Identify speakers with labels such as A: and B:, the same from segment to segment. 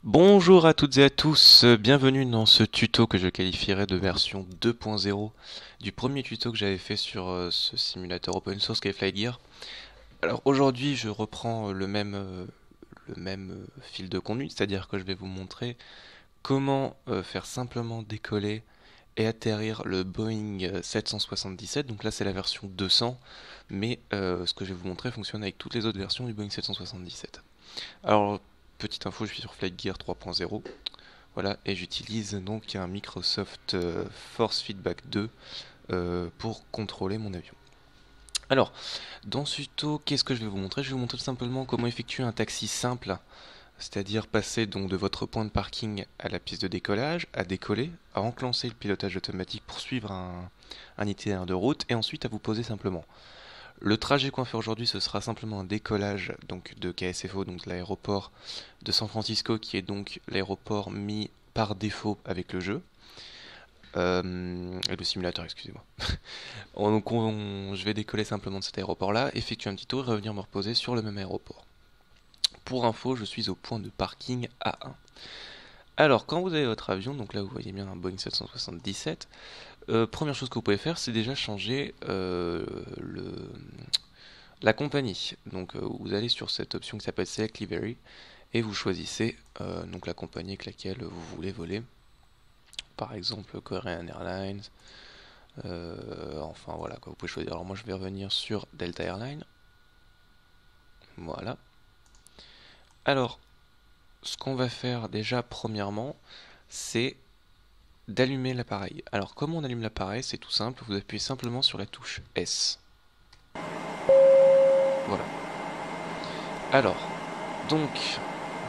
A: Bonjour à toutes et à tous, bienvenue dans ce tuto que je qualifierais de version 2.0 du premier tuto que j'avais fait sur ce simulateur open source qu'est Flight Gear. Alors aujourd'hui je reprends le même fil de conduite, c'est-à-dire que je vais vous montrer comment faire simplement décoller et atterrir le Boeing 777. Donc là c'est la version 200, mais ce que je vais vous montrer fonctionne avec toutes les autres versions du Boeing 777. Alors petite info, je suis sur Flight Gear 3.0. Voilà, et j'utilise donc un Microsoft Force Feedback 2 pour contrôler mon avion. Alors, dans ce tuto, qu'est-ce que je vais vous montrer? Je vais vous montrer tout simplement comment effectuer un taxi simple, c'est-à-dire passer donc de votre point de parking à la piste de décollage, à décoller, à enclencher le pilotage automatique pour suivre un itinéraire de route, et ensuite à vous poser simplement. Le trajet qu'on va faire aujourd'hui, ce sera simplement un décollage donc de KSFO, donc de l'aéroport de San Francisco, qui est donc l'aéroport mis par défaut avec le jeu. Le simulateur, excusez-moi. Donc je vais décoller simplement de cet aéroport-là, effectuer un petit tour et revenir me reposer sur le même aéroport. Pour info, je suis au point de parking A1. Alors, quand vous avez votre avion, donc là vous voyez bien un Boeing 777, première chose que vous pouvez faire, c'est déjà changer la compagnie. Donc vous allez sur cette option qui s'appelle Select Livery et vous choisissez donc la compagnie avec laquelle vous voulez voler. Par exemple Korean Airlines. Enfin voilà quoi, vous pouvez choisir. Alors moi je vais revenir sur Delta Airlines. Voilà. Alors ce qu'on va faire déjà premièrement, c'est d'allumer l'appareil. Alors comment on allume l'appareil? C'est tout simple, vous appuyez simplement sur la touche S. Voilà. Alors, donc,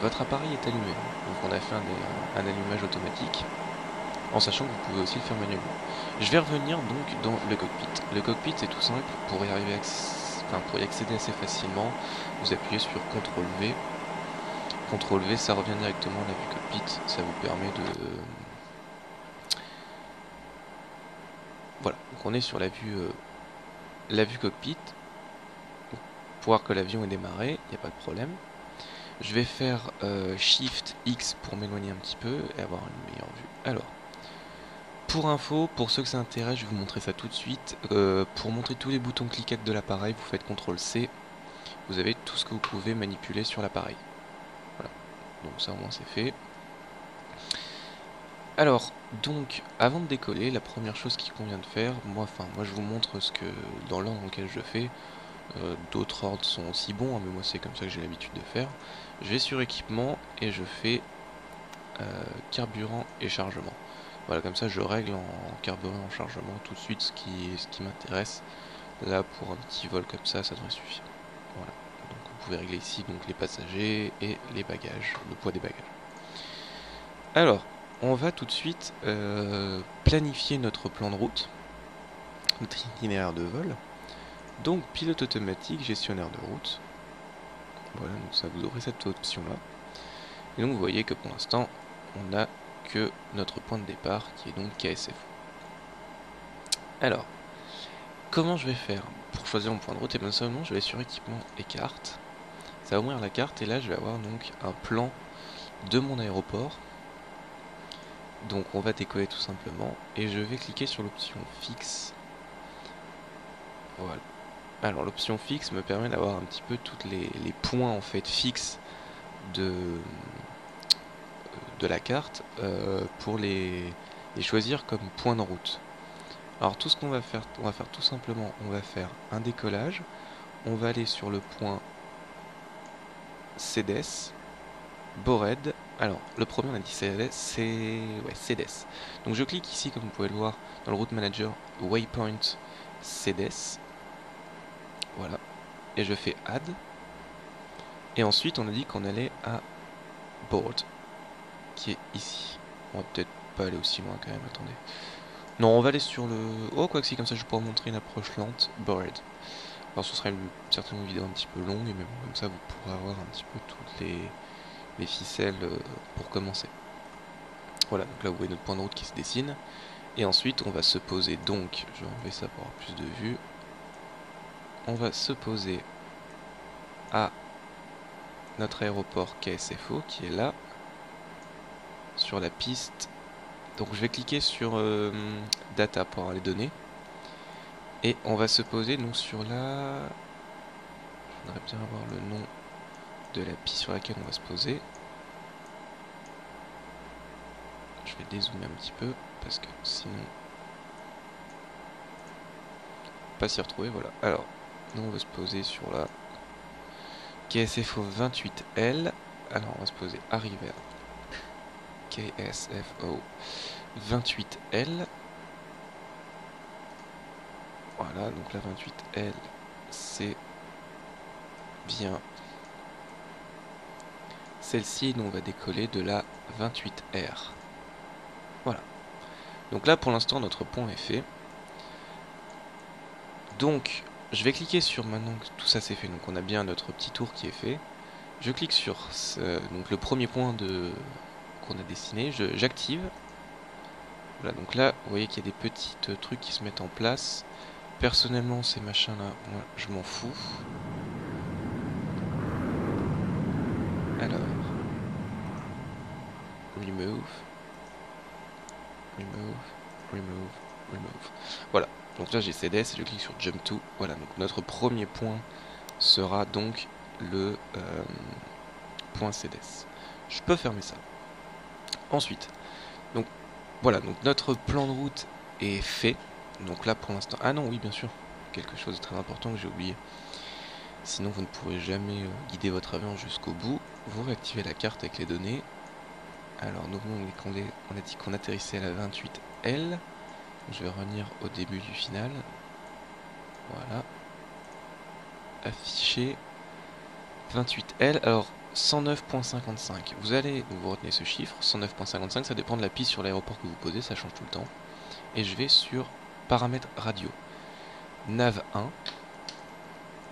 A: votre appareil est allumé. Donc on a fait un allumage automatique, en sachant que vous pouvez aussi le faire manuellement. Je vais revenir donc dans le cockpit. Le cockpit c'est tout simple, pour y arriver pour y accéder assez facilement, vous appuyez sur CTRL V. CTRL V ça revient directement à la vue cockpit, ça vous permet de... Voilà, donc on est sur la vue cockpit. Pour voir que l'avion est démarré, il n'y a pas de problème. Je vais faire Shift X pour m'éloigner un petit peu et avoir une meilleure vue. Alors, pour info, pour ceux que ça intéresse, je vais vous montrer ça tout de suite. Pour montrer tous les boutons cliquables de l'appareil, vous faites CTRL C. Vous avez tout ce que vous pouvez manipuler sur l'appareil. Voilà, donc ça au moins c'est fait. Alors, donc, avant de décoller, la première chose qu'il convient de faire, moi je vous montre ce que dans l'ordre dans lequel je fais. D'autres ordres sont aussi bons, hein, mais moi c'est comme ça que j'ai l'habitude de faire. Je vais sur équipement et je fais carburant et chargement. Voilà, comme ça je règle en carburant et en chargement tout de suite ce qui m'intéresse. Là, pour un petit vol comme ça devrait suffire. Voilà. Donc vous pouvez régler ici donc les passagers et les bagages, le poids des bagages. Alors, on va tout de suite planifier notre plan de route, notre itinéraire de vol. Donc pilote automatique, gestionnaire de route. Voilà, donc ça vous aurez cette option là. Et donc vous voyez que pour l'instant, on n'a que notre point de départ qui est donc KSFO. Alors, comment je vais faire pour choisir mon point de route? Et bien seulement je vais sur équipement et carte. Ça va ouvrir la carte et là je vais avoir donc un plan de mon aéroport. Donc on va décoller tout simplement et je vais cliquer sur l'option fixe. Voilà. Alors l'option fixe me permet d'avoir un petit peu tous les points en fait fixes de, de la carte pour les choisir comme point de route. Alors tout ce qu'on va faire, on va faire tout simplement, on va faire un décollage, on va aller sur le point CEDES, Bored. Alors le premier on a dit CEDES, c'est ouais, CEDES. Donc je clique ici comme vous pouvez le voir dans le route manager Waypoint CEDES. Voilà. Et je fais Add. Et ensuite on a dit qu'on allait à Board, qui est ici. On va peut-être pas aller aussi loin quand même, attendez. Non, on va aller sur le... Oh, quoi que si, comme ça je pourrais vous montrer une approche lente, Bored. Alors ce sera certainement une vidéo un petit peu longue, mais bon, comme ça vous pourrez avoir un petit peu toutes les ficelles pour commencer. Voilà, donc là vous voyez notre point de route qui se dessine. Et ensuite on va se poser donc, je vais enlever ça pour avoir plus de vue. On va se poser à notre aéroport KSFO qui est là. sur la piste. Donc je vais cliquer sur Data pour avoir les données. Et on va se poser donc sur la... Je voudrais bien avoir le nom de la piste sur laquelle on va se poser. Je vais dézoomer un petit peu parce que sinon... Pas s'y retrouver, voilà. Alors, nous on va se poser sur la KSFO 28L. Alors on va se poser arrière. KSFO 28L. Voilà, donc la 28L, c'est bien celle-ci, dont on va décoller de la 28R. Voilà. Donc là, pour l'instant, notre pont est fait. Donc, je vais cliquer sur, maintenant que tout ça c'est fait, donc on a bien notre petit tour qui est fait. Je clique sur donc le premier point qu'on a dessiné, j'active. Voilà, donc là, vous voyez qu'il y a des petits trucs qui se mettent en place. Personnellement, ces machins-là, moi, je m'en fous. Alors, remove, remove. Voilà, donc là j'ai CDS et je clique sur Jump to. Voilà, donc notre premier point sera donc le point CDS. Je peux fermer ça. Ensuite, donc voilà, donc notre plan de route est fait. Donc là pour l'instant... Ah non, oui bien sûr, quelque chose de très important que j'ai oublié. Sinon vous ne pourrez jamais guider votre avion jusqu'au bout. Vous réactivez la carte avec les données. Alors nous on a dit qu'on atterrissait à la 28L. Je vais revenir au début du final. Voilà. Afficher 28L. Alors 109.55. Vous allez, vous retenez ce chiffre, 109.55, ça dépend de la piste sur l'aéroport que vous posez, ça change tout le temps. Et je vais sur paramètres radio. Nav 1,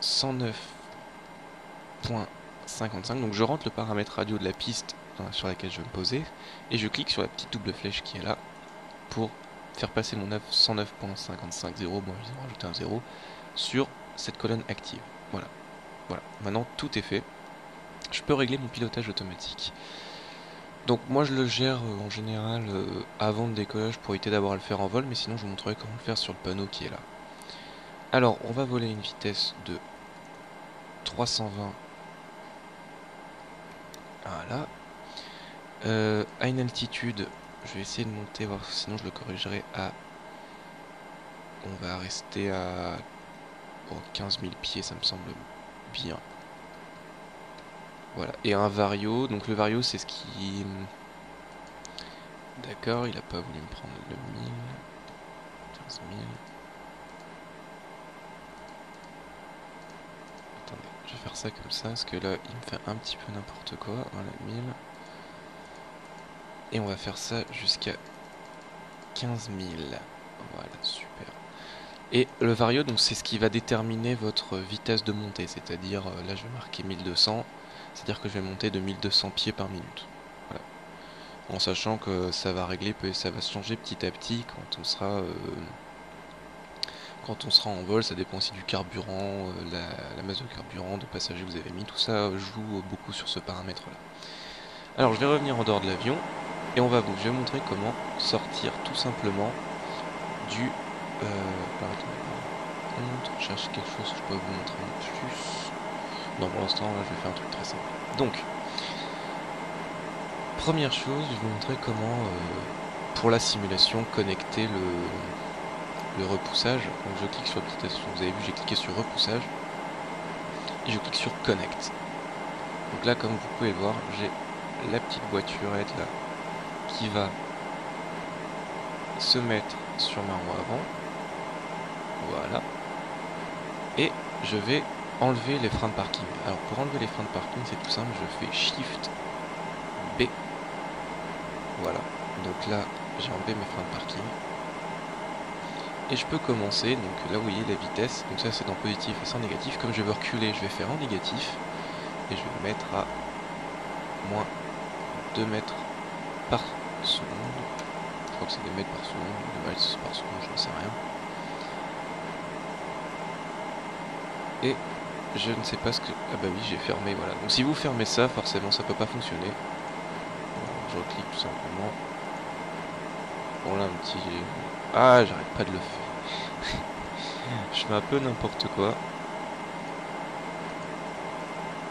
A: 109.55. Donc je rentre le paramètre radio de la piste sur laquelle je vais me poser. Et je clique sur la petite double flèche qui est là pour faire passer mon nav 109.55.0, bon je vais rajouter un 0, sur cette colonne active. Voilà. Voilà. Maintenant tout est fait. Je peux régler mon pilotage automatique. Donc moi je le gère en général avant le décollage pour éviter d'avoir à le faire en vol, mais sinon je vous montrerai comment le faire sur le panneau qui est là. Alors on va voler une vitesse de 320. Voilà. À une altitude, je vais essayer de monter, voir sinon je le corrigerai à... On va rester à 15 000 pieds, ça me semble bien. Voilà, et un vario, donc le vario c'est ce qui... D'accord, il a pas voulu me prendre le 1000, 15 000. Attendez, je vais faire ça comme ça, parce que là il me fait un petit peu n'importe quoi. Voilà, 1000. Et on va faire ça jusqu'à 15 000. Voilà, super. Et le vario, donc c'est ce qui va déterminer votre vitesse de montée, c'est-à-dire, là je vais marquer 1200, c'est-à-dire que je vais monter de 1200 pieds par minute. Voilà. En sachant que ça va régler, ça va se changer petit à petit quand on sera en vol. Ça dépend aussi du carburant, la masse de carburant, de passagers que vous avez mis, tout ça joue beaucoup sur ce paramètre-là. Alors je vais revenir en dehors de l'avion et je vais vous montrer comment sortir tout simplement du... je cherche quelque chose que je peux vous montrer en plus. Non, pour l'instant, là, je vais faire un truc très simple. Donc, première chose, je vais vous montrer comment, pour la simulation, connecter le repoussage. Donc, je clique sur la petite station. Vous avez vu, j'ai cliqué sur repoussage et je clique sur connect. Donc là, comme vous pouvez le voir, j'ai la petite voiturette là qui va se mettre sur ma roue avant. Voilà. Et je vais enlever les freins de parking. Alors pour enlever les freins de parking, c'est tout simple, je fais Shift B. Voilà. Donc là, j'ai enlevé mes freins de parking. Et je peux commencer, donc là vous voyez la vitesse, donc ça c'est en positif et c'est en négatif. Comme je veux reculer, je vais faire en négatif. Et je vais me mettre à moins 2 mètres par seconde. Je crois que c'est des mètres par seconde, des miles par seconde, je ne sais rien. Et je ne sais pas ce que... Ah bah oui, j'ai fermé, voilà. Donc si vous fermez ça, forcément ça peut pas fonctionner. je reclique tout simplement. Bon là un petit... Ah, j'arrête pas de le faire. Je fais un peu n'importe quoi.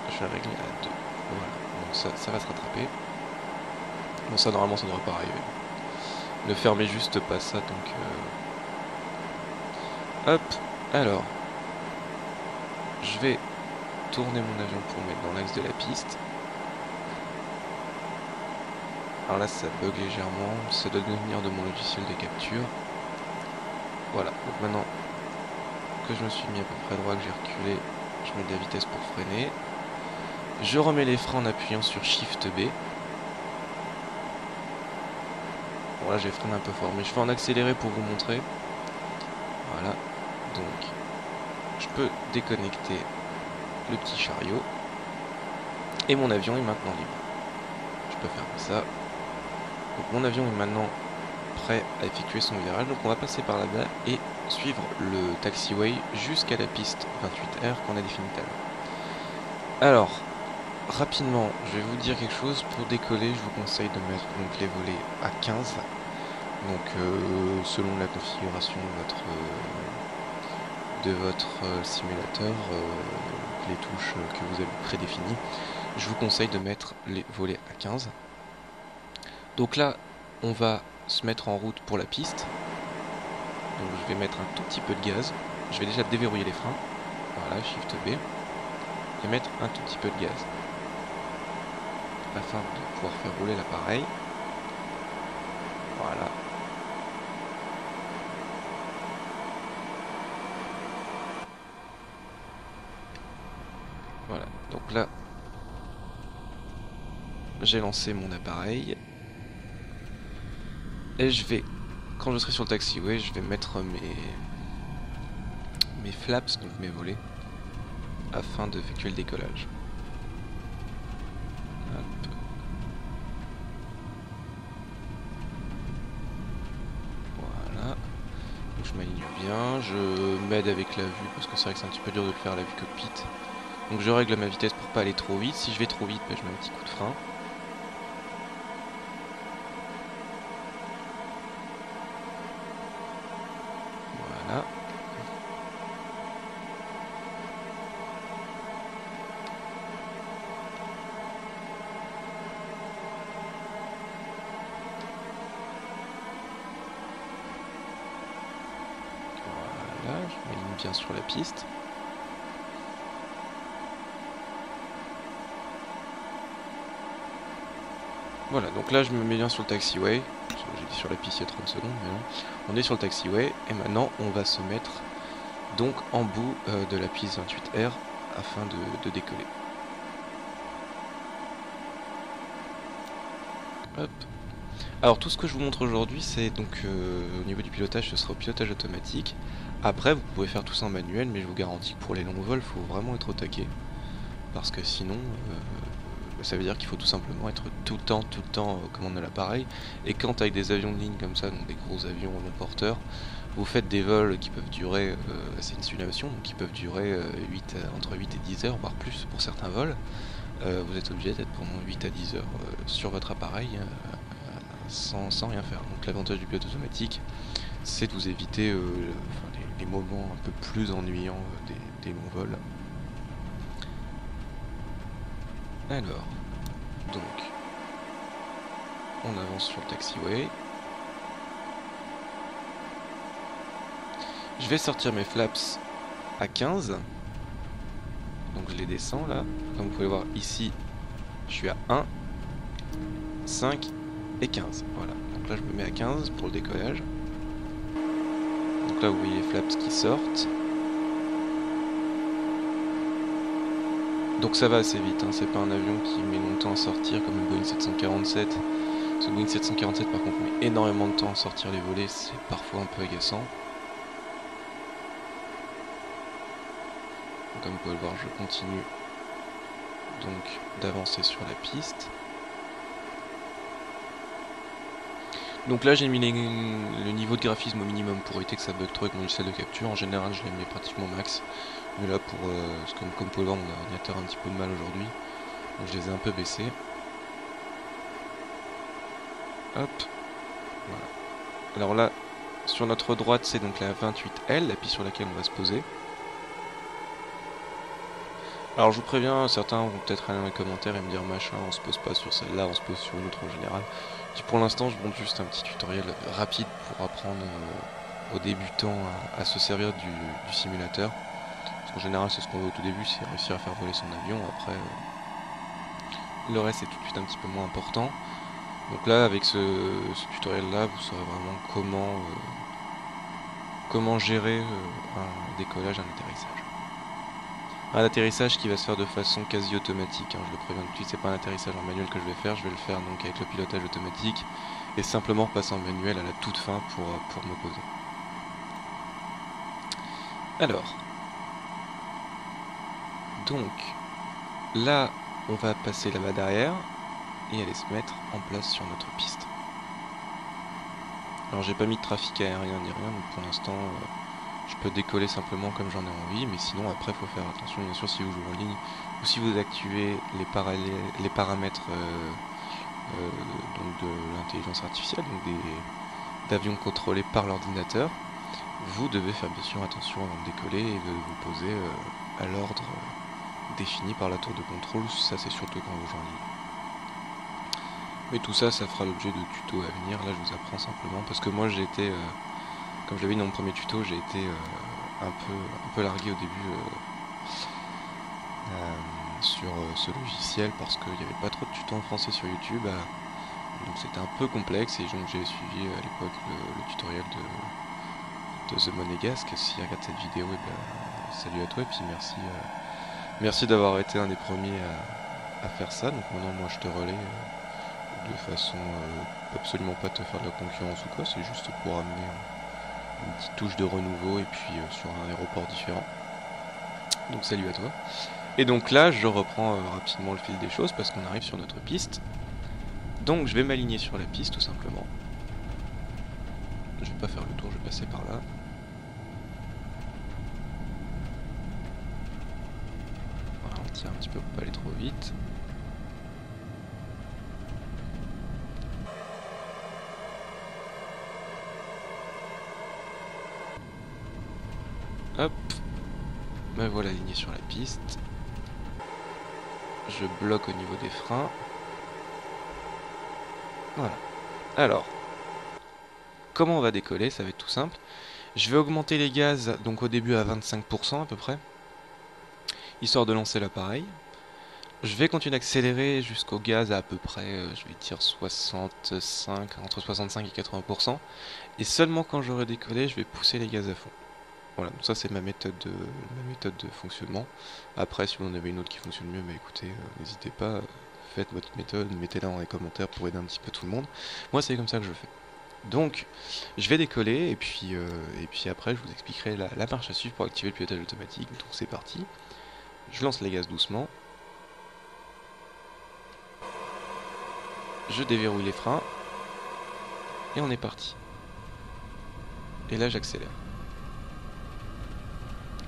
A: Je vais régler à 2. Voilà, donc ça va se rattraper. Bon ça normalement ça devrait pas arriver. Ne fermez juste pas ça donc... Hop, alors. Je vais tourner mon avion pour mettre dans l'axe de la piste. Alors là ça bug légèrement, ça doit venir de mon logiciel de capture. Voilà, donc maintenant que je me suis mis à peu près droit, que j'ai reculé, je mets de la vitesse pour freiner. Je remets les freins en appuyant sur Shift B. Bon là j'ai freiné un peu fort, mais je vais en accélérer pour vous montrer. Voilà, donc je peux déconnecter le petit chariot. Et mon avion est maintenant libre. Je peux fermer ça. Donc mon avion est maintenant prêt à effectuer son virage. Donc on va passer par là-bas et suivre le taxiway jusqu'à la piste 28R qu'on a définie tout à l'heure. Alors, rapidement, je vais vous dire quelque chose. Pour décoller, je vous conseille de mettre donc les volets à 15. Donc selon la configuration de votre simulateur, les touches que vous avez prédéfinies, je vous conseille de mettre les volets à 15. Donc là, on va se mettre en route pour la piste. Donc je vais mettre un tout petit peu de gaz. Je vais déjà déverrouiller les freins. Voilà, Shift B. Et mettre un tout petit peu de gaz. Afin de pouvoir faire rouler l'appareil. Voilà. Voilà, donc là, j'ai lancé mon appareil. Et je vais, quand je serai sur le taxiway, je vais mettre mes flaps, donc mes volets, afin d'effectuer le décollage. Hop. Voilà. Donc je m'aligne bien, je m'aide avec la vue, parce que c'est vrai que c'est un petit peu dur de le faire à la vue cockpit. Donc je règle ma vitesse pour pas aller trop vite. Si je vais trop vite, bah, je mets un petit coup de frein. Voilà. Voilà, je m'aligne bien sur la piste. Voilà, donc là je me mets bien sur le taxiway. J'ai dit sur la piste il y a 30 secondes, mais non. On est sur le taxiway et maintenant on va se mettre donc en bout de la piste 28R afin de décoller. Hop. Alors tout ce que je vous montre aujourd'hui, c'est donc au niveau du pilotage, ce sera au pilotage automatique. Après vous pouvez faire tout ça en manuel, mais je vous garantis que pour les longs vols, il faut vraiment être au taquet. Parce que sinon, ça veut dire qu'il faut tout simplement être tout le temps aux commandes de l'appareil. Et quand avec des avions de ligne comme ça, donc des gros avions long porteurs, vous faites des vols qui peuvent durer, c'est une simulation, donc qui peuvent durer entre 8 et 10 heures, voire plus pour certains vols. Vous êtes obligé d'être pendant 8 à 10 heures sur votre appareil sans rien faire. Donc l'avantage du pilote automatique, c'est de vous éviter les moments un peu plus ennuyants des longs vols. Alors, donc, on avance sur le taxiway. Je vais sortir mes flaps à 15. Donc je les descends là. Comme vous pouvez voir ici, je suis à 1, 5 et 15. Voilà, donc là je me mets à 15 pour le décollage. Donc là vous voyez les flaps qui sortent. Donc ça va assez vite, hein. C'est pas un avion qui met longtemps à sortir comme le Boeing 747. Ce Boeing 747 par contre met énormément de temps à sortir les volets, c'est parfois un peu agaçant. Comme vous pouvez le voir, je continue donc d'avancer sur la piste. Donc là j'ai mis le niveau de graphisme au minimum pour éviter que ça bug trop avec mon logiciel de capture. En général je les mets pratiquement max. Mais là pour comme vous pouvez le voir, mon ordinateur a un petit peu de mal aujourd'hui. Donc je les ai un peu baissés. Hop. Voilà. Alors là, sur notre droite, c'est donc la 28L, la piste sur laquelle on va se poser. Alors je vous préviens, certains vont peut-être aller dans les commentaires et me dire machin, on se pose pas sur celle-là, on se pose sur une autre en général. Pour l'instant, je montre juste un petit tutoriel rapide pour apprendre aux débutants à se servir du simulateur. Parce qu'en général, c'est ce qu'on veut au tout début, c'est réussir à faire voler son avion. Après, le reste est tout de suite un petit peu moins important. Donc là, avec ce tutoriel-là, vous saurez vraiment comment gérer un décollage, un atterrissage. Un atterrissage qui va se faire de façon quasi automatique, hein, je le préviens tout de suite, c'est pas un atterrissage en manuel que je vais faire donc avec le pilotage automatique et simplement passer en manuel à la toute fin pour me poser. Alors, donc, là, on va passer là-bas derrière et aller se mettre en place sur notre piste. Alors j'ai pas mis de trafic aérien ni rien, donc pour l'instant je peux décoller simplement comme j'en ai envie, mais sinon après il faut faire attention bien sûr si vous jouez en ligne ou si vous activez les paramètres donc de l'intelligence artificielle, donc d'avions contrôlés par l'ordinateur. Vous devez faire bien sûr attention avant de décoller et de vous poser à l'ordre défini par la tour de contrôle, ça c'est surtout quand vous jouez en ligne. Mais tout ça, ça fera l'objet de tutos à venir. Là, je vous apprends simplement parce que moi, j'ai été, comme je l'avais dit dans mon premier tuto, j'ai été un peu largué au début sur ce logiciel parce qu'il n'y avait pas trop de tutos en français sur YouTube. Donc c'était un peu complexe et donc j'ai suivi à l'époque le tutoriel de The Monégasque. Si regarde cette vidéo, et ben, salut à toi et puis merci d'avoir été un des premiers à faire ça. Donc maintenant, moi, je te relais. De façon absolument pas te faire de la concurrence ou quoi, c'est juste pour amener une petite touche de renouveau et puis sur un aéroport différent. Donc salut à toi. Et donc là je reprends rapidement le fil des choses parce qu'on arrive sur notre piste. Donc je vais m'aligner sur la piste tout simplement. Je vais pas faire le tour, je vais passer par là. Voilà, on tire un petit peu pour pas aller trop vite. Hop, me voilà aligné sur la piste. Je bloque au niveau des freins. Voilà. Alors, comment on va décoller? Ça va être tout simple. Je vais augmenter les gaz, donc au début à 25% à peu près, histoire de lancer l'appareil. Je vais continuer d'accélérer jusqu'au gaz à peu près, je vais dire 65, entre 65 et 80%. Et seulement quand j'aurai décollé, je vais pousser les gaz à fond. Voilà, donc ça c'est ma méthode de fonctionnement. Après, si vous en avez une autre qui fonctionne mieux, bah écoutez, n'hésitez pas, faites votre méthode, mettez-la dans les commentaires pour aider un petit peu tout le monde. Moi c'est comme ça que je fais. Donc, je vais décoller et puis après je vous expliquerai la marche à suivre pour activer le pilotage automatique. Donc c'est parti. Je lance les gaz doucement. Je déverrouille les freins. Et on est parti. Et là j'accélère.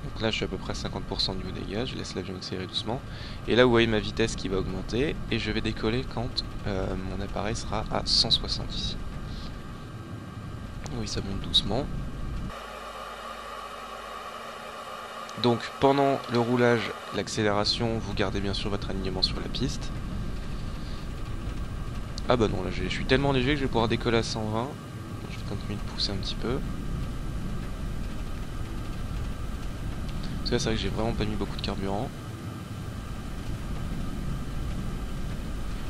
A: Donc là je suis à peu près à 50% du niveau des gaz, je laisse l'avion accélérer doucement. Et là vous voyez ma vitesse qui va augmenter et je vais décoller quand mon appareil sera à 160 ici. Oui, ça monte doucement. Donc pendant le roulage, l'accélération, vous gardez bien sûr votre alignement sur la piste. Ah bah non, là je suis tellement léger que je vais pouvoir décoller à 120. Je vais continuer de pousser un petit peu. Parce que là c'est vrai que j'ai vraiment pas mis beaucoup de carburant.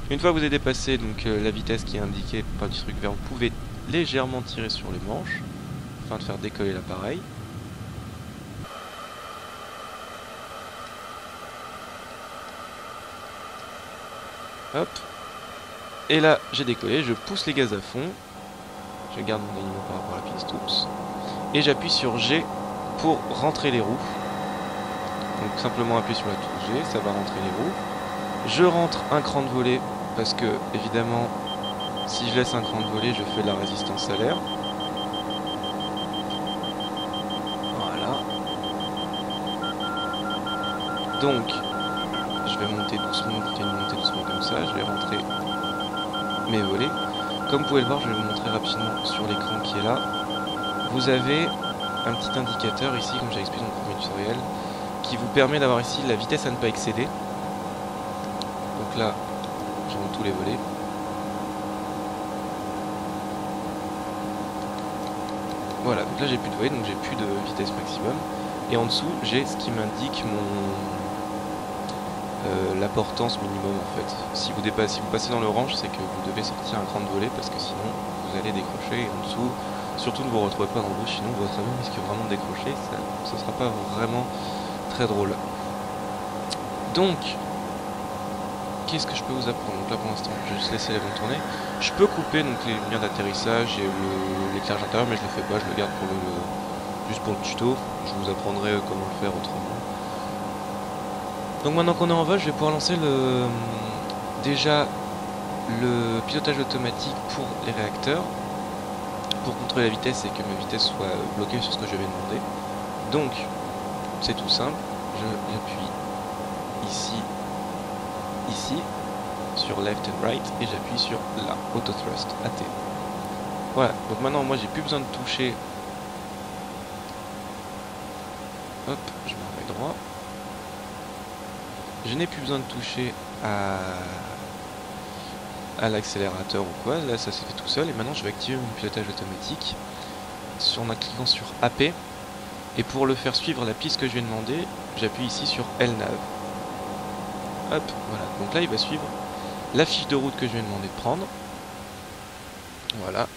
A: Une fois que vous avez dépassé donc, la vitesse qui est indiquée par du truc vert, vous pouvez légèrement tirer sur les manches afin de faire décoller l'appareil. Hop. Et là j'ai décollé, je pousse les gaz à fond. Je garde mon alignement par rapport à la piste, oups. Et j'appuie sur G pour rentrer les roues. Donc simplement appuyer sur la touche G, ça va rentrer les roues. Je rentre un cran de volée parce que évidemment si je laisse un cran de volée je fais de la résistance à l'air. Voilà. Donc je vais monter doucement, continuer de monter doucement comme ça, je vais rentrer mes volets. comme vous pouvez le voir, je vais vous montrer rapidement sur l'écran qui est là. Vous avez un petit indicateur ici, comme j'ai expliqué dans le premier tutoriel, qui vous permet d'avoir ici la vitesse à ne pas excéder. Donc là, je monte tous les volets. Voilà, donc là j'ai plus de volets, donc j'ai plus de vitesse maximum. Et en dessous, j'ai ce qui m'indique la portance minimum en fait. Si vous passez dans l'orange, c'est que vous devez sortir un cran de volet parce que sinon vous allez décrocher. Et en dessous, surtout ne vous retrouvez pas dans le rouge, sinon votre avion risque vraiment de décrocher. Ce sera pas vraiment très drôle. Donc, qu'est-ce que je peux vous apprendre? Donc là pour l'instant, je vais juste laisser l'avion tourner. Je peux couper donc les lumières d'atterrissage et l'éclairage intérieur, mais je le fais pas, je le garde pour juste pour le tuto. Je vous apprendrai comment le faire autrement. Donc maintenant qu'on est en vol, je vais pouvoir lancer déjà le pilotage automatique pour les réacteurs, pour contrôler la vitesse et que ma vitesse soit bloquée sur ce que je vais demander. Donc, c'est tout simple, j'appuie ici, sur left and right, et j'appuie sur la auto thrust, AT. Voilà, donc maintenant moi j'ai plus besoin de toucher. Hop, je me remets droit. Je n'ai plus besoin de toucher à l'accélérateur ou quoi, là ça s'est fait tout seul, et maintenant je vais activer mon pilotage automatique en cliquant sur AP, et pour le faire suivre la piste que je vais demander, j'appuie ici sur LNAV. Hop, voilà, donc là il va suivre la fiche de route que je vais demander de prendre. Voilà,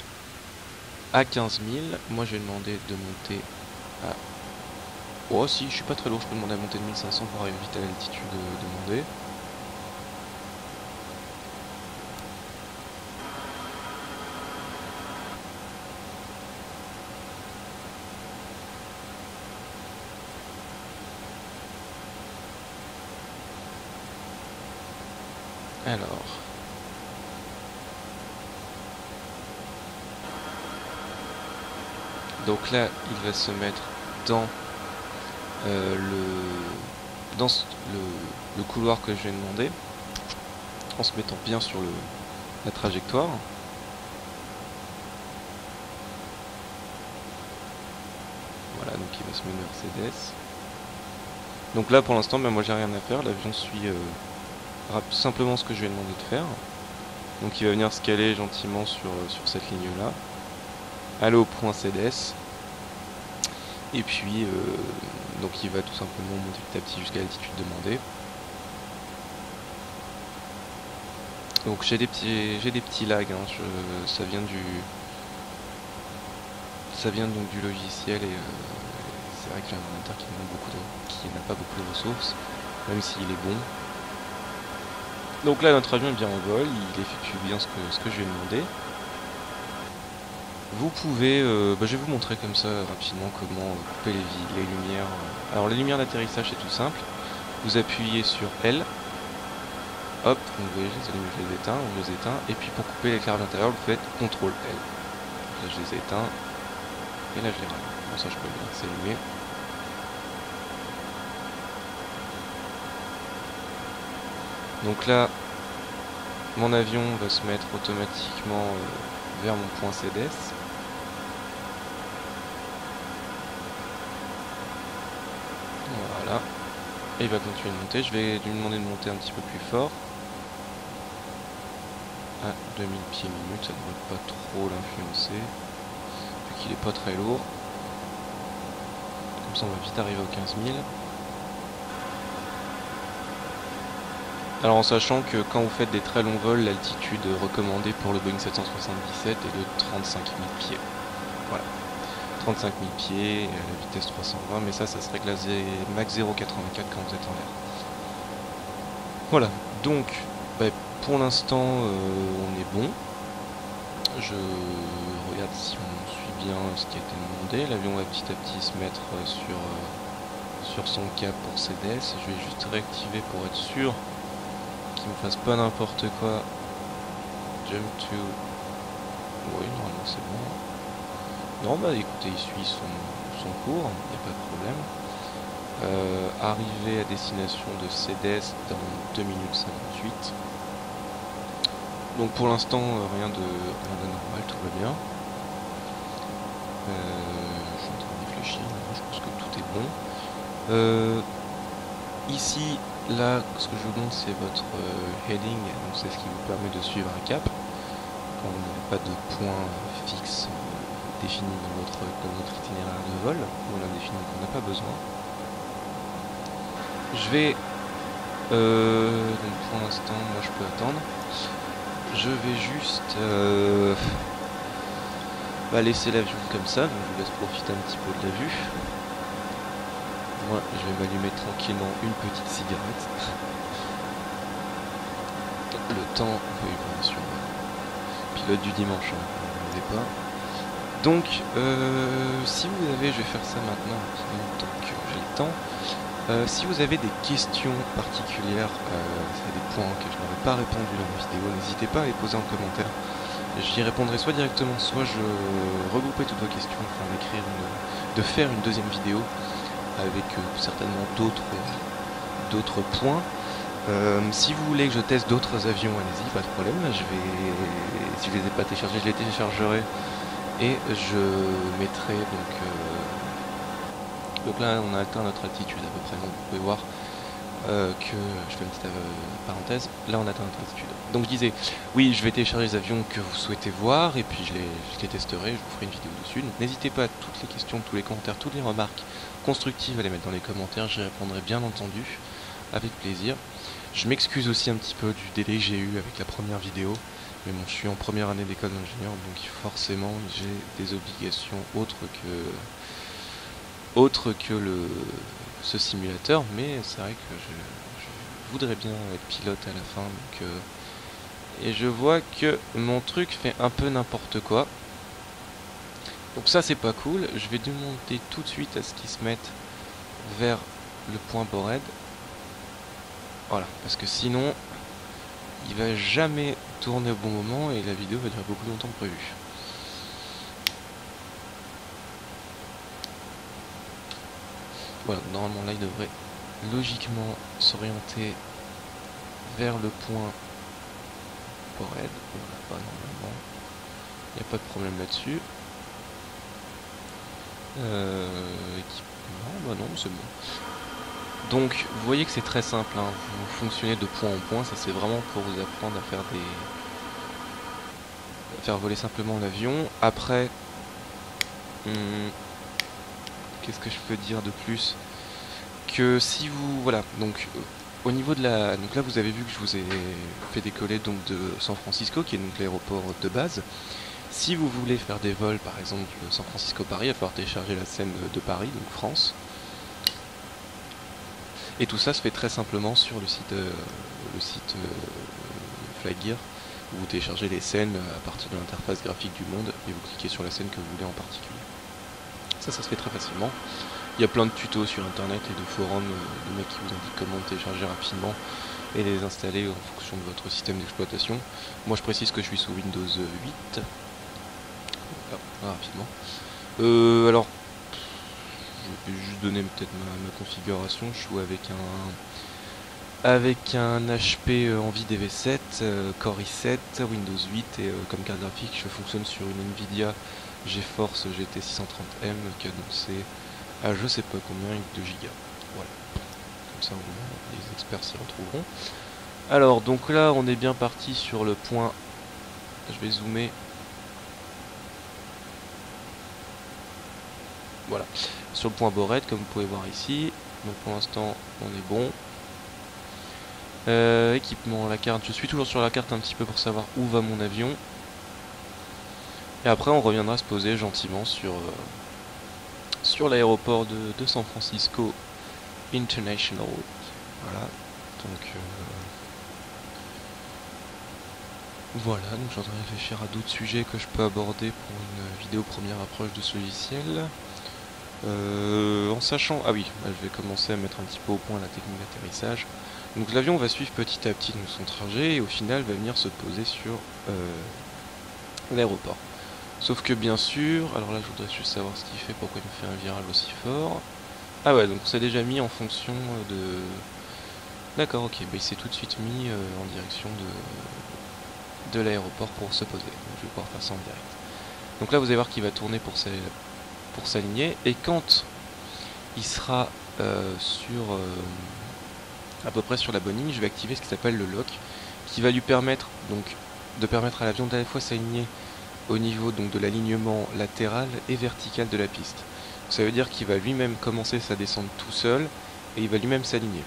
A: à 15 000, moi je vais demander de monter à... Oh si, je suis pas très lourd, je peux demander à monter de 1500 pour arriver vite à l'altitude demandée. Alors... Donc là, il va se mettre dans le couloir que je vais demander, en se mettant bien sur la trajectoire. Voilà, donc il va se mettre Mercedes. Donc là pour l'instant, moi j'ai rien à faire, l'avion suit simplement ce que je lui ai demandé de faire. Donc il va venir se caler gentiment sur cette ligne là, aller au point CDS, et puis donc il va tout simplement monter petit à petit jusqu'à l'altitude demandée. Donc j'ai des petits lags, hein, ça vient donc du logiciel, et c'est vrai que j'ai un ordinateur qui n'a pas beaucoup de ressources, même s'il est bon. Donc là notre avion est bien en vol, il effectue bien ce que je lui ai demandé. Vous pouvez, je vais vous montrer comme ça rapidement comment couper les lumières. Alors les lumières d'atterrissage c'est tout simple, vous appuyez sur L, hop, vous voyez je les allume, je les éteins, on les éteint, et puis pour couper l'éclairage intérieur vous faites CTRL L. Là je les éteins, et là je les rallume. Bon ça je peux bien s'allumer. Donc là, mon avion va se mettre automatiquement vers mon point CDS. Voilà. Et il va continuer de monter. Je vais lui demander de monter un petit peu plus fort. À 2000 pieds minutes, ça ne devrait pas trop l'influencer. Vu qu'il n'est pas très lourd. Comme ça on va vite arriver aux 15 000. Alors en sachant que quand vous faites des très longs vols, l'altitude recommandée pour le Boeing 777 est de 35 000 pieds. Voilà. 35 000 pieds, la vitesse 320, mais ça se règle à max 0,84 quand vous êtes en l'air. Voilà, donc pour l'instant on est bon. Je regarde si on suit bien ce qui a été demandé. L'avion va petit à petit se mettre sur son cap pour CDS. Je vais juste réactiver pour être sûr qu'il ne fasse pas n'importe quoi. Jump to... Oui, normalement c'est bon. Non, bah écoutez, il suit son cours, il n'y a pas de problème. Arrivée à destination de CDS dans 2 minutes 58. Donc pour l'instant, rien d'anormal, tout va bien. Je suis en train de réfléchir, je pense que tout est bon. Ici, là, ce que je vous montre, c'est votre heading, donc c'est ce qui vous permet de suivre un cap. Quand vous n'avez pas de point fixe défini dans votre itinéraire de vol, on l'a défini, donc on n'a pas besoin. Je vais, donc pour l'instant, moi je peux attendre. Je vais juste laisser l'avion comme ça, donc je vous laisse profiter un petit peu de la vue. Moi, je vais m'allumer tranquillement une petite cigarette. Le temps, oui, bien sûr, pilote du dimanche, hein, ne l'avez pas. Donc, si vous avez, je vais faire ça maintenant, tant que j'ai le temps. Si vous avez des questions particulières, c'est des points que je n'aurais pas répondu dans la vidéo, n'hésitez pas à les poser en commentaire. J'y répondrai soit directement, soit je regrouperai toutes vos questions afin de faire une deuxième vidéo avec certainement d'autres points. Si vous voulez que je teste d'autres avions, allez-y, pas de problème. Si je les ai pas téléchargés, je les téléchargerai et je mettrai donc là on a atteint notre altitude à peu près, donc vous pouvez voir que je fais une petite parenthèse, là on atteint notre altitude. Donc je disais, oui, je vais télécharger les avions que vous souhaitez voir et puis je les testerai, je vous ferai une vidéo dessus. Donc n'hésitez pas à toutes les questions, tous les commentaires, toutes les remarques constructives à les mettre dans les commentaires, j'y répondrai bien entendu avec plaisir. Je m'excuse aussi un petit peu du délai que j'ai eu avec la première vidéo, mais bon, je suis en première année d'école d'ingénieur, donc forcément j'ai des obligations autres que ce simulateur, mais c'est vrai que je voudrais bien être pilote à la fin, donc, et je vois que mon truc fait un peu n'importe quoi. Donc ça c'est pas cool, je vais demander tout de suite à ce qu'il se mette vers le point Bored. Voilà, parce que sinon il va jamais tourner au bon moment et la vidéo va durer beaucoup plus longtemps que prévu. Voilà, normalement là il devrait logiquement s'orienter vers le point Bored. Voilà, pas normalement. Il n'y a pas de problème là-dessus. Équipement, bah non, c'est bon. Donc, vous voyez que c'est très simple, hein. Vous fonctionnez de point en point, ça c'est vraiment pour vous apprendre à faire voler simplement l'avion. Après, qu'est-ce que je peux dire de plus? Que si vous, voilà, donc au niveau de la, donc là vous avez vu que je vous ai fait décoller donc de San Francisco, qui est donc l'aéroport de base. Si vous voulez faire des vols, par exemple de San Francisco-Paris, il va falloir télécharger la scène de Paris, donc France. Et tout ça se fait très simplement sur le site Flightgear, où vous téléchargez les scènes à partir de l'interface graphique du monde et vous cliquez sur la scène que vous voulez en particulier. Ça se fait très facilement. Il y a plein de tutos sur internet et de forums de mecs qui vous indiquent comment télécharger rapidement et les installer en fonction de votre système d'exploitation. Moi je précise que je suis sous Windows 8. Voilà, rapidement. Alors, je vais juste donner peut-être ma configuration. Je joue avec un HP Envie DV7, Core i7, Windows 8 et comme carte graphique je fonctionne sur une Nvidia GeForce GT 630M cadencée à je sais pas combien avec 2 Go. Voilà. Comme ça les experts s'y retrouveront. Alors donc là on est bien parti sur le point. Je vais zoomer. Voilà. Sur le point Bored comme vous pouvez voir ici. Donc pour l'instant on est bon. Équipement, la carte, je suis toujours sur la carte un petit peu pour savoir où va mon avion. Et après on reviendra se poser gentiment sur l'aéroport de San Francisco International. Voilà, donc voilà, donc je suis en train de réfléchir à d'autres sujets que je peux aborder pour une vidéo première approche de ce logiciel. En sachant, ah oui, je vais commencer à mettre un petit peu au point la technique d'atterrissage. Donc l'avion va suivre petit à petit son trajet et au final va venir se poser sur l'aéroport. Sauf que bien sûr, alors là je voudrais juste savoir ce qu'il fait, pourquoi il me fait un virage aussi fort. Ah ouais, donc c'est déjà mis en fonction de... D'accord, ok, bah il s'est tout de suite mis en direction de l'aéroport pour se poser. Donc, je vais pouvoir faire ça en direct. Donc là vous allez voir qu'il va tourner pour s'aligner, et quand il sera à peu près sur la bonne ligne, je vais activer ce qui s'appelle le lock, qui va lui permettre donc de permettre à l'avion d'à la fois s'aligner au niveau donc de l'alignement latéral et vertical de la piste. Ça veut dire qu'il va lui-même commencer sa descente tout seul et il va lui-même s'aligner.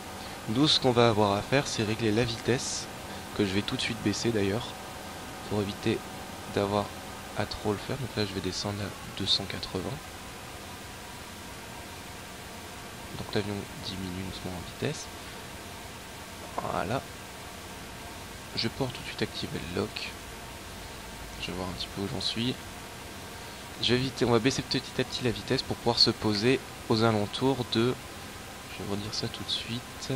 A: Nous, ce qu'on va avoir à faire, c'est régler la vitesse, que je vais tout de suite baisser d'ailleurs, pour éviter d'avoir à trop le faire. Donc là je vais descendre à 280. Donc l'avion diminue doucement en vitesse. Voilà. Je peux tout de suite activer le lock. Je vais voir un petit peu où j'en suis. On va baisser petit à petit la vitesse pour pouvoir se poser aux alentours de... Je vais redire ça tout de suite.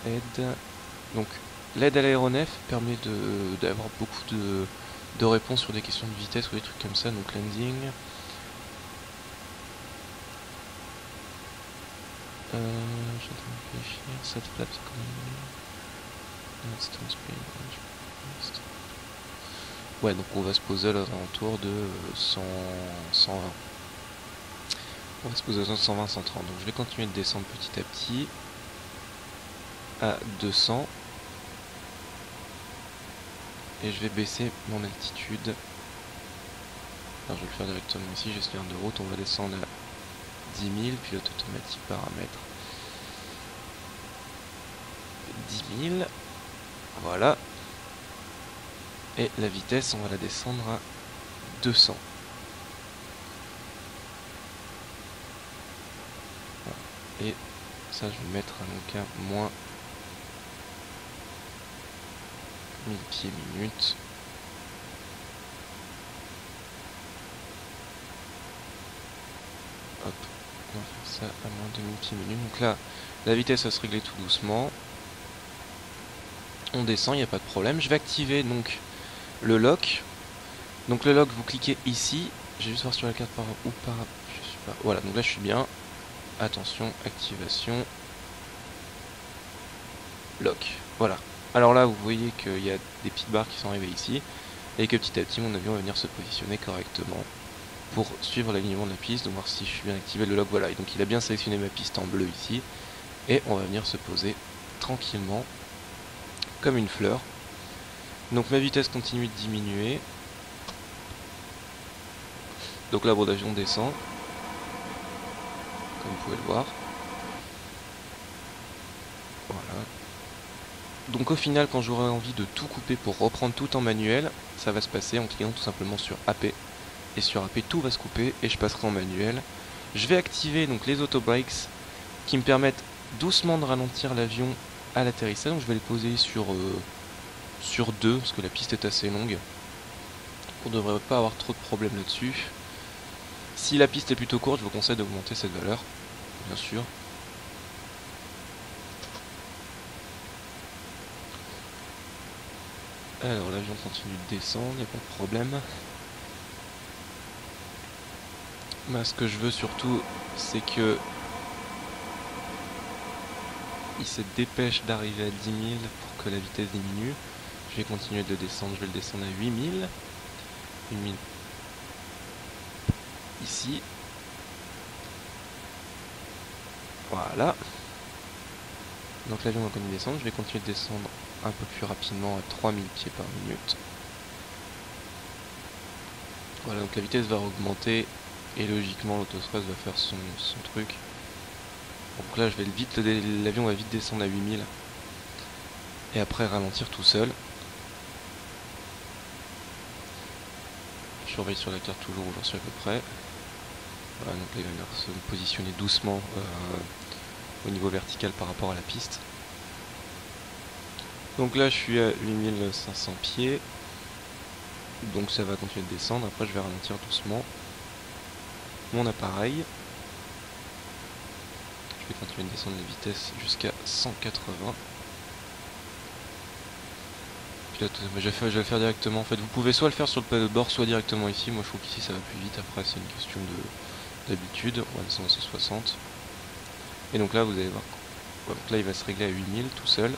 A: Aide. Donc l'aide à l'aéronef permet d'avoir beaucoup de réponses sur des questions de vitesse ou des trucs comme ça. Donc landing. Je suis en train de réfléchir. Cette flap, c'est combien? Ouais, donc on va se poser à l'alentour de 120. On va se poser à 120, 130. Donc je vais continuer de descendre petit à petit à 200. Et je vais baisser mon altitude. Alors je vais le faire directement ici, gestionnaire de route. On va descendre à 10 000, pilote automatique paramètres. 10 000. Voilà. Et la vitesse, on va la descendre à 200. Voilà. Et ça, je vais mettre donc à moins 1000 pieds minutes. Hop, on va faire ça à moins de 1000 pieds minutes. Donc là, la vitesse va se régler tout doucement. On descend, il n'y a pas de problème. Je vais activer donc le lock. Donc le lock, vous cliquez ici. Je vais juste voir sur la carte par où par. Je suis pas. Voilà, donc là je suis bien. Attention, activation. Lock. Voilà. Alors là, vous voyez qu'il y a des petites barres qui sont arrivées ici. Et que petit à petit, mon avion va venir se positionner correctement pour suivre l'alignement de la piste. Donc voir si je suis bien activé le lock. Voilà. Et donc il a bien sélectionné ma piste en bleu ici. Et on va venir se poser tranquillement comme une fleur. Donc ma vitesse continue de diminuer. Donc là, mon avion descend, comme vous pouvez le voir. Voilà. Donc au final, quand j'aurai envie de tout couper pour reprendre tout en manuel, ça va se passer en cliquant tout simplement sur AP. Et sur AP, tout va se couper et je passerai en manuel. Je vais activer donc les auto brakes qui me permettent doucement de ralentir l'avion à l'atterrissage. Donc je vais le poser sur 2 parce que la piste est assez longue. On ne devrait pas avoir trop de problèmes là-dessus. Si la piste est plutôt courte, je vous conseille d'augmenter cette valeur, bien sûr. Alors l'avion continue de descendre, il n'y a pas de problème. Moi, ce que je veux surtout, c'est que il se dépêche d'arriver à 10 000 pour que la vitesse diminue. Je vais continuer de descendre, je vais le descendre à 8 000. 8 000 ici. Voilà. Donc l'avion va continuer de descendre. Je vais continuer de descendre un peu plus rapidement à 3000 pieds par minute. Voilà, donc la vitesse va augmenter et logiquement l'autostress va faire son truc. Donc là, l'avion va vite descendre à 8000 et après ralentir tout seul. Je surveille sur la carte toujours où j'en suis à peu près. Voilà, donc là, il va venir se positionner doucement au niveau vertical par rapport à la piste. Donc là, je suis à 8500 pieds. Donc ça va continuer de descendre. Après, je vais ralentir doucement mon appareil. Je vais continuer de descendre la vitesse jusqu'à 180. Je vais le faire directement. En fait, vous pouvez soit le faire sur le panneau de bord, soit directement ici. Moi, je trouve qu'ici ça va plus vite. Après, c'est une question d'habitude. On va descendre à 160. Et donc là, vous allez voir. Donc là, il va se régler à 8000 tout seul.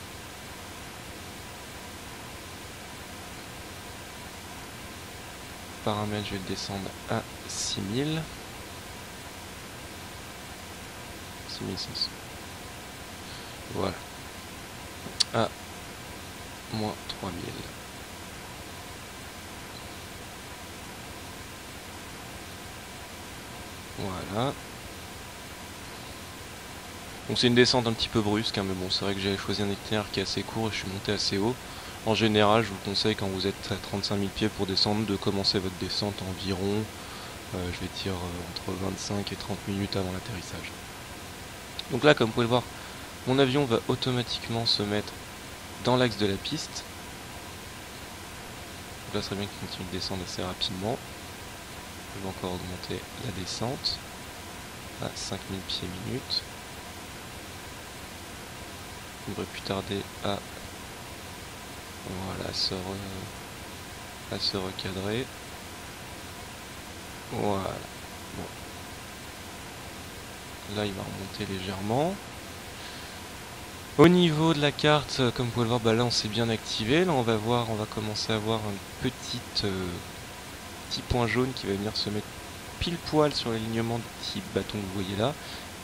A: paramètres, je vais le descendre à 6000. 6500. Voilà. À moins 3000. Voilà. Donc c'est une descente un petit peu brusque, hein, mais bon, c'est vrai que j'avais choisi un itinéraire qui est assez court et je suis monté assez haut. En général, je vous conseille quand vous êtes à 35 000 pieds pour descendre, de commencer votre descente environ, je vais dire, entre 25 et 30 minutes avant l'atterrissage. Donc là, comme vous pouvez le voir, mon avion va automatiquement se mettre dans l'axe de la piste. Donc là, ce serait bien qu'il continue de descendre assez rapidement. Je vais encore augmenter la descente à 5000 pieds minutes. On devrait plus tarder à, voilà, à se recadrer. Voilà. Bon. Là, il va remonter légèrement. Au niveau de la carte, comme vous pouvez le voir, bah là on s'est bien activé. Là on va commencer à voir un petit point jaune qui va venir se mettre pile poil sur l'alignement du petit bâton que vous voyez là.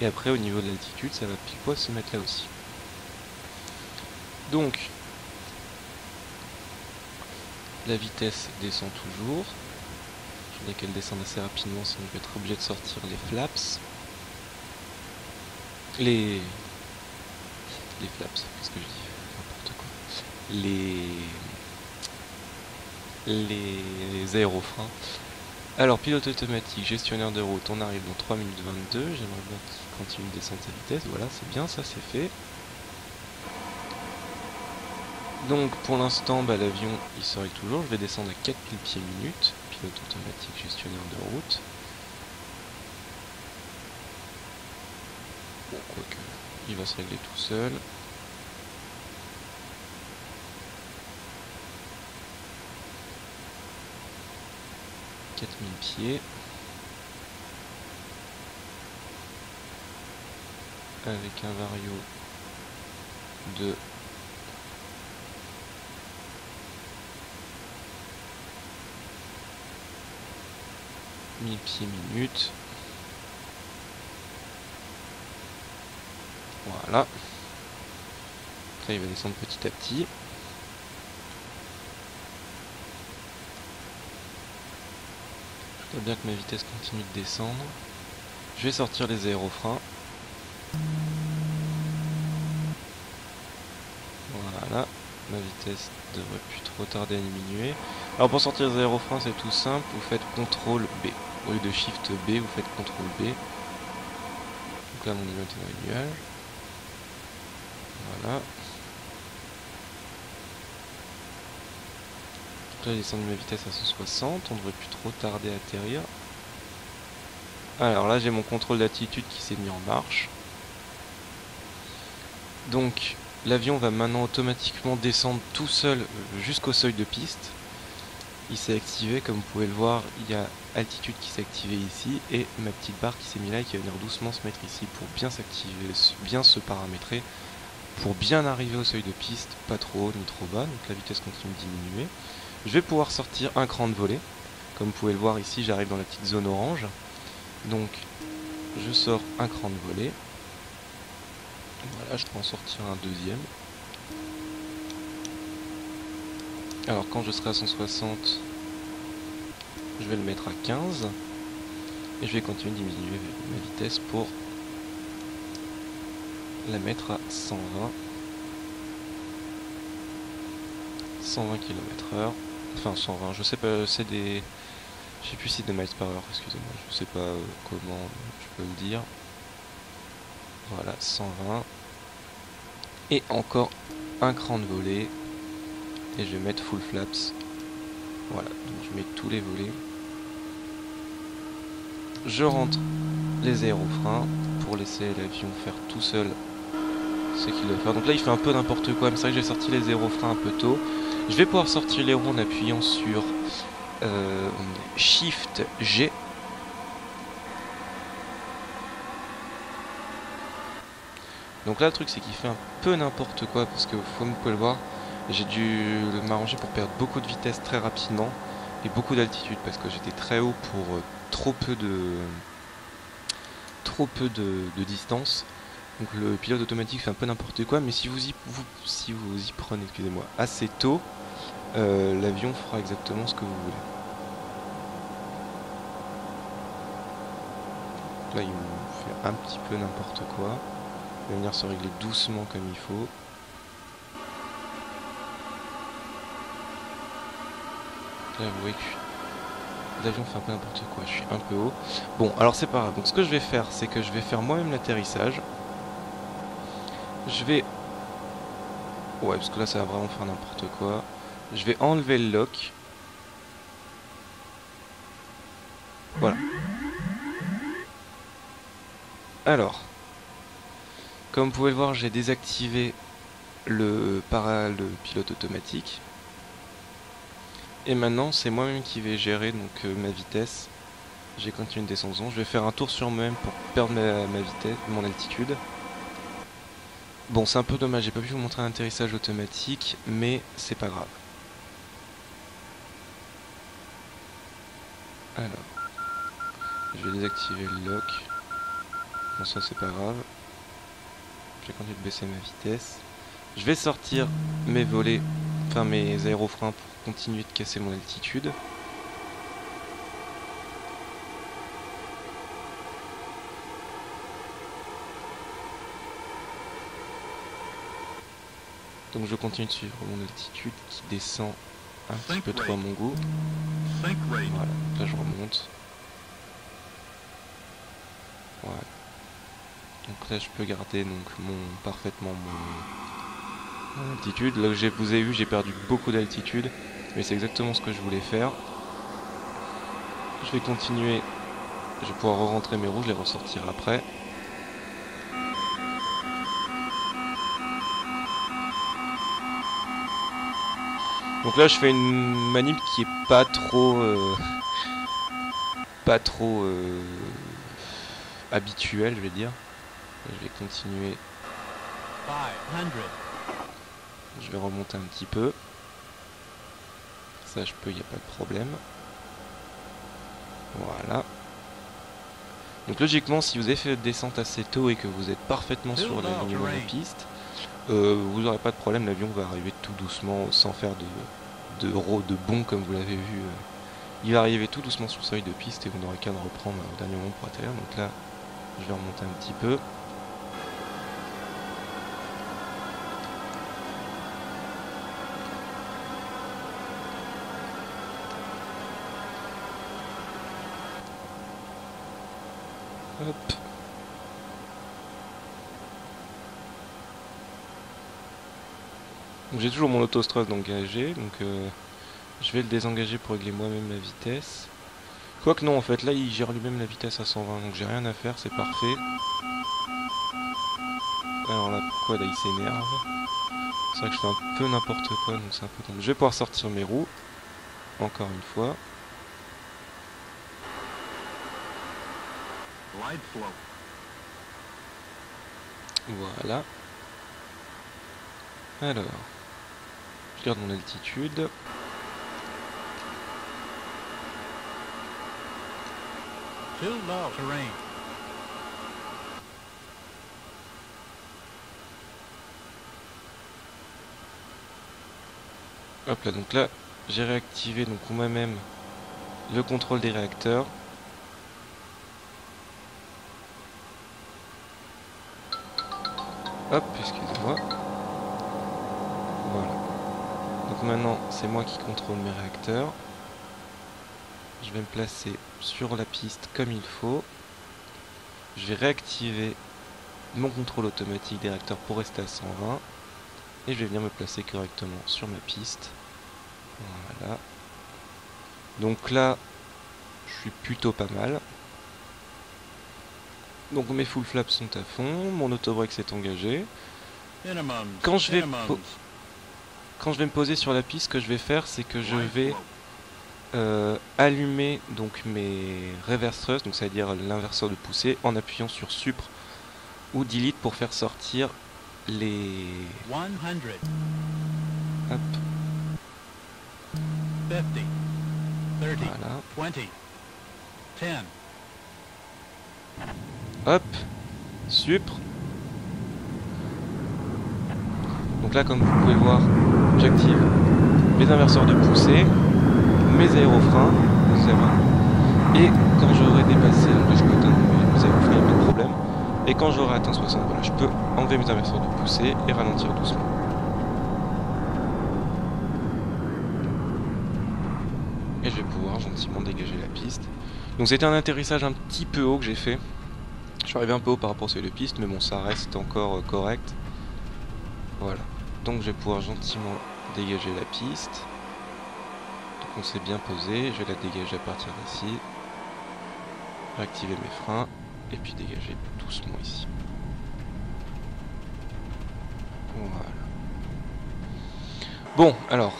A: Et après au niveau de l'altitude, ça va pile poil se mettre là aussi. Donc, la vitesse descend toujours. Je voudrais qu'elle descende assez rapidement, sinon je vais être obligé de sortir les flaps. Les flaps, qu'est-ce que je dis? N'importe quoi. Les aérofreins. Alors, pilote automatique, gestionnaire de route, on arrive dans 3 minutes 22. J'aimerais bien qu'il continue de descendre sa vitesse. Voilà, c'est bien, ça c'est fait. Donc, pour l'instant, bah, l'avion, il se règle toujours. Je vais descendre à 4000 pieds minutes. Pilote automatique, gestionnaire de route. Bon, quoique, il va se régler tout seul. « 4000 pieds. Avec un vario de 1000 pieds minutes. Voilà. Après il va descendre petit à petit. Je voudrais bien que ma vitesse continue de descendre. Je vais sortir les aérofreins. Voilà. Ma vitesse devrait plus trop tarder à diminuer. Alors pour sortir les aérofreins, c'est tout simple. Vous faites CTRL B. Au lieu de SHIFT B, vous faites CTRL B. Donc là, mon avion est dans les nuages. Voilà. Là, j'ai descendu ma vitesse à 160. On devrait plus trop tarder à atterrir. Alors là, j'ai mon contrôle d'attitude qui s'est mis en marche. Donc, l'avion va maintenant automatiquement descendre tout seul jusqu'au seuil de piste. Il s'est activé, comme vous pouvez le voir, il y a altitude qui s'est activée ici et ma petite barre qui s'est mise là et qui va venir doucement se mettre ici pour bien s'activer, bien se paramétrer, pour bien arriver au seuil de piste, pas trop haut ni trop bas, donc la vitesse continue de diminuer. Je vais pouvoir sortir un cran de volée. Comme vous pouvez le voir ici, j'arrive dans la petite zone orange. Donc, je sors un cran de volée. Voilà, je peux en sortir un deuxième. Alors quand je serai à 160, je vais le mettre à 15. Et je vais continuer de diminuer ma vitesse pour la mettre à 120. 120 km/h. Enfin 120, je sais pas, c'est des... Je sais plus si c'est des miles par heure, excusez-moi, je sais pas comment je peux le dire. Voilà, 120. Et encore un cran de volée. Et je vais mettre full flaps. Voilà, donc je mets tous les volets. Je rentre les aérofreins pour laisser l'avion faire tout seul ce qu'il doit faire. Donc là il fait un peu n'importe quoi, mais c'est vrai que j'ai sorti les aérofreins un peu tôt. Je vais pouvoir sortir les roues en appuyant sur Shift G. Donc là le truc c'est qu'il fait un peu n'importe quoi parce que vous pouvez le voir, j'ai dû m'arranger pour perdre beaucoup de vitesse très rapidement et beaucoup d'altitude parce que j'étais très haut pour trop peu de distance. Donc le pilote automatique fait un peu n'importe quoi, mais si vous y prenez, excusez-moi, assez tôt, l'avion fera exactement ce que vous voulez. Là il me fait un petit peu n'importe quoi. Il va venir se régler doucement comme il faut. Là vous voyez que l'avion fait un peu n'importe quoi, je suis un peu haut. Bon alors c'est pas grave, donc ce que je vais faire c'est que je vais faire moi-même l'atterrissage. Je vais... Ouais parce que là ça va vraiment faire n'importe quoi. Je vais enlever le lock. Voilà. Alors, comme vous pouvez le voir, j'ai désactivé le pilote automatique. Et maintenant, c'est moi-même qui vais gérer donc ma vitesse. J'ai continué une descente. Je vais faire un tour sur moi-même pour perdre ma vitesse, mon altitude. Bon, c'est un peu dommage, j'ai pas pu vous montrer un atterrissage automatique, mais c'est pas grave. Alors, je vais désactiver le lock. Bon, ça c'est pas grave. Je vais continuer de baisser ma vitesse. Je vais sortir mes volets, enfin mes aérofreins pour continuer de casser mon altitude. Donc je continue de suivre mon altitude qui descend un petit peu trop à mon goût. Voilà, donc là je remonte. Voilà. Donc là je peux garder donc parfaitement mon altitude. Là où vous avez vu, j'ai perdu beaucoup d'altitude, mais c'est exactement ce que je voulais faire. Je vais continuer, je vais pouvoir re-rentrer mes roues, je les ressortir après. Donc là je fais une manip qui est pas trop habituelle, je vais dire. Je vais continuer. 500. Je vais remonter un petit peu. Ça je peux, il n'y a pas de problème. Voilà. Donc logiquement, si vous avez fait votre descente assez tôt et que vous êtes parfaitement sur la ligne de la piste, vous n'aurez pas de problème, l'avion va arriver tout doucement sans faire de bond comme vous l'avez vu. Il va arriver tout doucement sur le seuil de piste et vous n'aurez qu'à le reprendre au dernier moment pour atterrir. Donc là, je vais remonter un petit peu. Hop. Donc j'ai toujours mon autostrust engagé, donc je vais le désengager pour régler moi-même la vitesse. Quoique non, en fait, là il gère lui-même la vitesse à 120, donc j'ai rien à faire, c'est parfait. Alors là, pourquoi là il s'énerve? C'est vrai que je fais un peu n'importe quoi, donc c'est un peu con. Je vais pouvoir sortir mes roues, encore une fois. Voilà. Alors, je garde mon altitude. Hop là, donc là, j'ai réactivé donc moi-même le contrôle des réacteurs. Hop, excusez-moi. Voilà. Donc maintenant, c'est moi qui contrôle mes réacteurs. Je vais me placer sur la piste comme il faut. Je vais réactiver mon contrôle automatique des réacteurs pour rester à 120. Et je vais venir me placer correctement sur ma piste. Voilà. Donc là, je suis plutôt pas mal. Donc mes full flaps sont à fond, mon autobrake s'est engagé. Quand je vais me poser sur la piste, ce que je vais faire, c'est que je vais allumer donc mes reverse thrust, donc c'est-à-dire l'inverseur de poussée, en appuyant sur Supr ou Delete pour faire sortir les... 100. Hop. 50, Voilà.
B: 10.
A: Hop, supre. Donc là, comme vous pouvez le voir, j'active mes inverseurs de poussée, mes aérofreins, et quand j'aurai dépassé, alors là je peux atteindre mes aérofreins, il n'y a pas de problème, et quand j'aurai atteint 60, voilà, je peux enlever mes inverseurs de poussée et ralentir doucement. Et je vais pouvoir gentiment dégager la piste. Donc c'était un atterrissage un petit peu haut que j'ai fait. Je suis arrivé un peu haut par rapport au seuil de piste, mais bon, ça reste encore correct. Voilà. Donc je vais pouvoir gentiment dégager la piste. Donc on s'est bien posé. Je vais la dégager à partir d'ici. Réactiver mes freins. Et puis dégager doucement ici. Voilà. Bon, alors,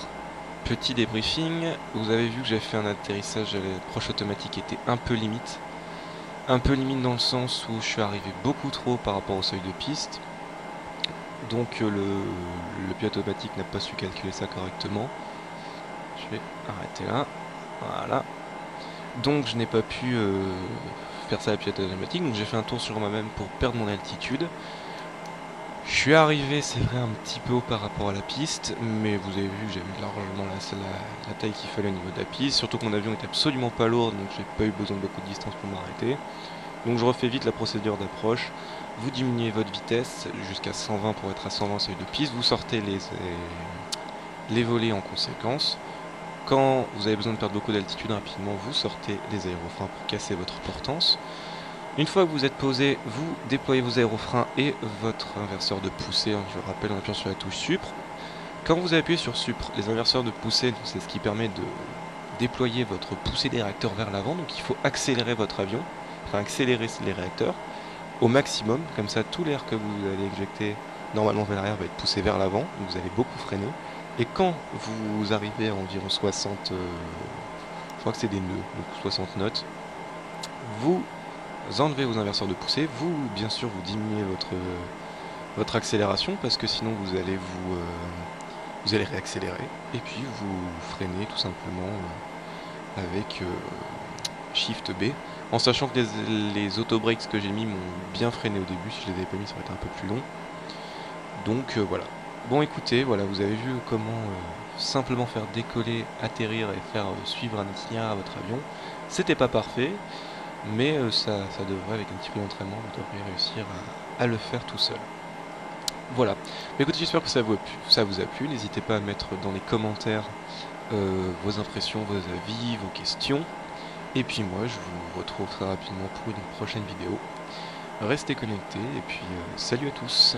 A: petit débriefing. Vous avez vu que j'ai fait un atterrissage à l'approche automatique qui était un peu limite. Un peu limite dans le sens où je suis arrivé beaucoup trop par rapport au seuil de piste. Donc le pilote automatique n'a pas su calculer ça correctement. Je vais arrêter là. Voilà. Donc je n'ai pas pu faire ça à la pilote automatique. Donc j'ai fait un tour sur moi-même pour perdre mon altitude. Je suis arrivé, c'est vrai, un petit peu haut par rapport à la piste, mais vous avez vu que j'avais largement la taille qu'il fallait au niveau de la piste, surtout que mon avion était absolument pas lourd, donc j'ai pas eu besoin de beaucoup de distance pour m'arrêter. Donc je refais vite la procédure d'approche, vous diminuez votre vitesse jusqu'à 120 pour être à 120 seuil de piste, vous sortez les volets en conséquence. Quand vous avez besoin de perdre beaucoup d'altitude rapidement, vous sortez les aérofreins pour casser votre portance. Une fois que vous êtes posé, vous déployez vos aérofreins et votre inverseur de poussée, je vous rappelle en appuyant sur la touche supre. Quand vous appuyez sur supre, les inverseurs de poussée, c'est ce qui permet de déployer votre poussée des réacteurs vers l'avant, donc il faut accélérer votre avion, enfin accélérer les réacteurs au maximum, comme ça tout l'air que vous allez éjecter normalement vers l'arrière va être poussé vers l'avant, donc vous allez beaucoup freiner. Et quand vous arrivez à environ 60, je crois que c'est des nœuds, donc 60 knots, vous enlevez vos inverseurs de poussée, vous bien sûr vous diminuez votre accélération parce que sinon vous allez réaccélérer et puis vous freinez tout simplement avec Shift B, en sachant que les auto-brakes que j'ai mis m'ont bien freiné au début. Si je les avais pas mis, ça aurait été un peu plus long. Donc voilà. Bon, écoutez, voilà, vous avez vu comment simplement faire décoller, atterrir et faire suivre un itinéraire à votre avion. C'était pas parfait, mais ça devrait, avec un petit peu d'entraînement, vous devriez réussir à le faire tout seul. Voilà. Mais écoutez, j'espère que ça vous a plu. N'hésitez pas à mettre dans les commentaires vos impressions, vos avis, vos questions. Et puis moi, je vous retrouve très rapidement pour une prochaine vidéo. Restez connectés et puis salut à tous.